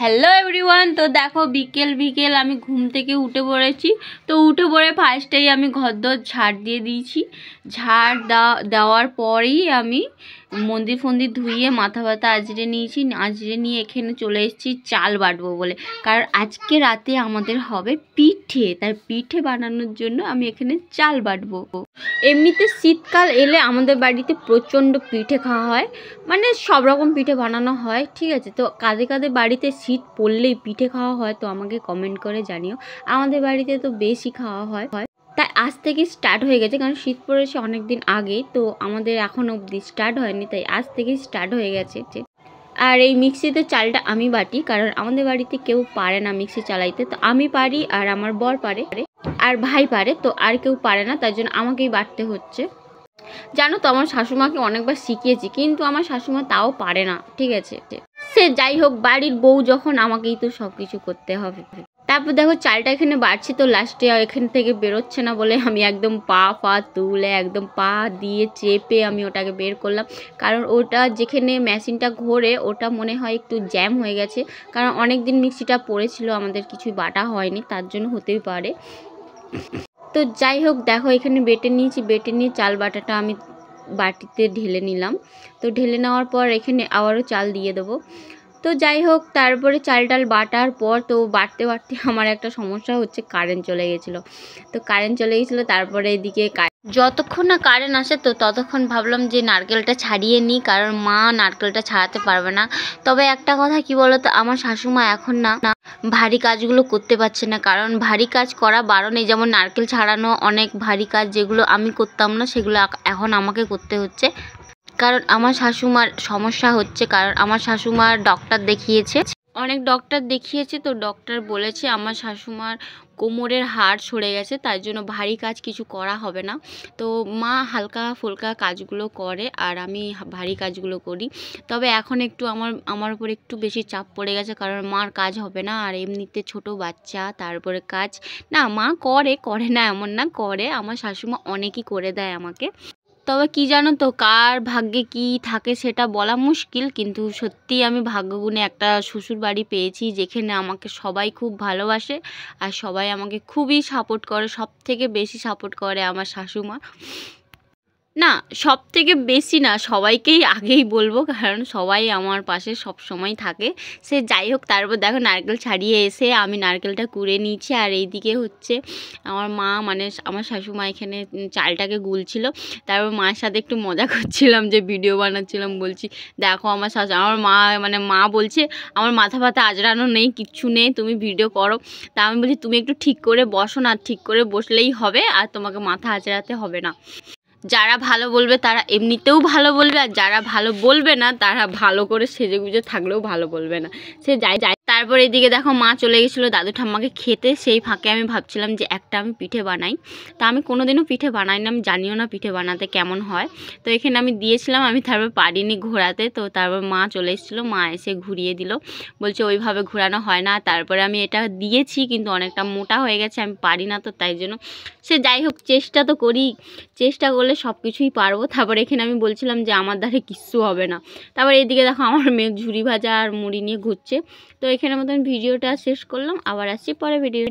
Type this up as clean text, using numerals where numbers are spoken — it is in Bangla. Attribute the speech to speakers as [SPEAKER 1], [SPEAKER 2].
[SPEAKER 1] Hello everyone. তো দেখো বিকেল বিকেল আমি ঘুম থেকে উঠে পড়েছি। তো উঠে পড়ে ফার্স্টেই আমি ঘরদোর ঝাড় দিয়ে দিয়েছি। ঝাড় দেওয়ার পরেই আমি মন্দির ফন্দির ধুইয়ে মাথা ব্যথা আজরে নিয়েছি। আজরে নিয়ে এখানে চলে এসেছি চাল বাটবো বলে, কারণ আজকে রাতে আমাদের হবে পিঠে। তাই পিঠে বানানোর জন্য আমি এখানে চাল বাটবো। এমনিতে শীতকাল এলে আমাদের বাড়িতে প্রচণ্ড পিঠে খাওয়া হয়, মানে সব রকম পিঠে বানানো হয়, ঠিক আছে। তো কাদের কাদের বাড়িতে শীত পড়লেই পিঠে খাওয়া হয় তো আমাকে কমেন্ট করে জানিও। আমাদের বাড়িতে তো বেশি খাওয়া হয়, তাই আজ থেকে স্টার্ট হয়ে গেছে, কারণ শীত পড়েছে অনেক দিন আগে, তো আমাদের এখন অবধি স্টার্ট হয়নি, তাই আজ থেকে স্টার্ট হয়ে গেছে। আর এই মিক্সিতে চালটা আমি বাটি, কারণ আমাদের বাড়িতে কেউ পারে না মিক্সি চালাইতে, তো আমি পারি আর আমার বর পারে আর ভাই পারে, তো আর কেউ পারে না, তার জন্য আমাকেই বাটতে হচ্ছে। জানো তো আমার শাশুমাকে অনেকবার শিখিয়েছি, কিন্তু আমার শাশুমা তাও পারে না, ঠিক আছে। সে যাই হোক, বাড়ির বউ যখন আমাকেই তো সব কিছু করতে হবে। তারপর দেখো চালটা এখানে বাড়ছি, তো লাস্টে এখান থেকে বেরোচ্ছে না বলে আমি একদম পা তুলে একদম পা দিয়ে চেপে আমি ওটাকে বের করলাম, কারণ ওটা যেখানে মেশিনটা ঘোরে ওটা মনে হয় একটু জ্যাম হয়ে গেছে, কারণ অনেক দিন মিক্সিটা পড়েছিল, আমাদের কিছুই বাটা হয়নি, তার জন্য হতেই পারে। তো যাই হোক দেখো এখানে বেটে নিয়েছি, বেটে নিয়ে চাল বাটাটা আমি বাটিতে ঢেলে নিলাম। তো ঢেলে নেওয়ার পর এখানে আবারও চাল দিয়ে দেবো। তো যাই হোক তারপরে চাল টাল বাটার পর তো বাটতে বাটতে আমার একটা সমস্যা হচ্ছে, কারেন্ট চলে গেছিলো। তো কারেন্ট চলে গেছিলো, তারপরে এদিকে যতক্ষণ না কারেন্ট আসে তো ততক্ষণ ভাবলাম যে নারকেলটা ছাড়িয়ে নিই, কারণ মা নারকেলটা ছাড়াতে পারবে না। তবে একটা কথা কি বলতো, আমার শাশুমা এখন না ভারী কাজগুলো করতে পারছে না, কারণ ভারী কাজ করা বারণ। এই যেমন নারকেল ছাড়ানো অনেক ভারী কাজ, যেগুলো আমি করতাম না সেগুলো এখন আমাকে করতে হচ্ছে, কারণ আমার শাশুমার সমস্যা হচ্ছে। কারণ আমার শাশুমার ডক্টর দেখিয়েছে, অনেক ডক্টর দেখিয়েছে, তো ডক্টর বলেছে আমার শাশুমার কোমরের হাড় সরে গেছে, তাই জন্য ভারী কাজ কিছু করা হবে না। তো মা হালকা ফুলকা কাজগুলো করে আর আমি ভারী কাজগুলো করি। তবে এখন একটু আমার উপর একটু বেশি চাপ পড়ে গেছে, কারণ মার কাজ হবে না, আর এমনিতে ছোট বাচ্চা, তারপরে কাজ না মা করে না এমন না, করে আমার শাশুমা অনেকই করে দেয় আমাকে। তবে কি জানো তো, কার ভাগ্যে কি থাকে সেটা বলা মুশকিল, কিন্তু সত্যিই আমি ভাগ্যগুণে একটা শ্বশুর বাড়ি পেয়েছি, যেখানে আমাকে সবাই খুব ভালোবাসে আর সবাই আমাকে খুবই সাপোর্ট করে। সব থেকে বেশি সাপোর্ট করে আমার শাশুমা। না, সব থেকে বেশি না, সবাইকেই আগেই বলবো, কারণ সবাই আমার পাশে সব সময় থাকে। সে যাই হোক তারপর দেখো নারকেল ছাড়িয়ে এসে আমি নারকেলটা কুড়ে নিয়েছি, আর এইদিকে হচ্ছে আমার মা, মানে আমার শাশুমা এখানে চালটাকে গুলছিল। তারপর মায়ের সাথে একটু মজা করছিলাম, যে ভিডিও বানাচ্ছিলাম, বলছি দেখো আমার আমার মা বলছে আমার মাথা ব্যথা আজরানো নেই, কিচ্ছু নেই, তুমি ভিডিও করো। তা আমি বলছি তুমি একটু ঠিক করে বসো না, ঠিক করে বসলেই হবে, আর তোমাকে মাথা আজরাতে হবে না। যারা ভালো বলবে তারা এমনিতেও ভালো বলবে, আর যারা ভালো বলবে না তারা ভালো করে সেজেগুজে থাকলেও ভালো বলবে না। সে যাই। তারপর এদিকে দেখো মা চলে গেছিলো দাদু ঠাম্মাকে খেতে, সেই ফাঁকে আমি ভাবছিলাম যে একটা আমি পিঠে বানাই। তা আমি কোনোদিনও পিঠে বানাই না, আমি জানিও না পিঠে বানাতে কেমন হয়। তো এখানে আমি দিয়েছিলাম, আমি তারপর পারিনি ঘোরাতে, তো তারপর মা চলে এসেছিলো, মা এসে ঘুরিয়ে দিল, বলছে ওইভাবে ঘোরানো হয় না। তারপরে আমি এটা দিয়েছি, কিন্তু অনেকটা মোটা হয়ে গেছে, আমি পারি না, তো তাই জন্য সে যাই হোক চেষ্টা তো করি, চেষ্টা করলে সব কিছুই পারবো। তারপর এখানে আমি বলছিলাম যে আমার দ্বারা কিচ্ছু হবে না। তারপর এইদিকে দেখো আমার মেয়ে ঝুড়ি ভাজা আর মুড়ি নিয়ে ঘুরছে। তো এখানের মতো আমি ভিডিওটা শেষ করলাম, আবার আসছি পরে ভিডিও।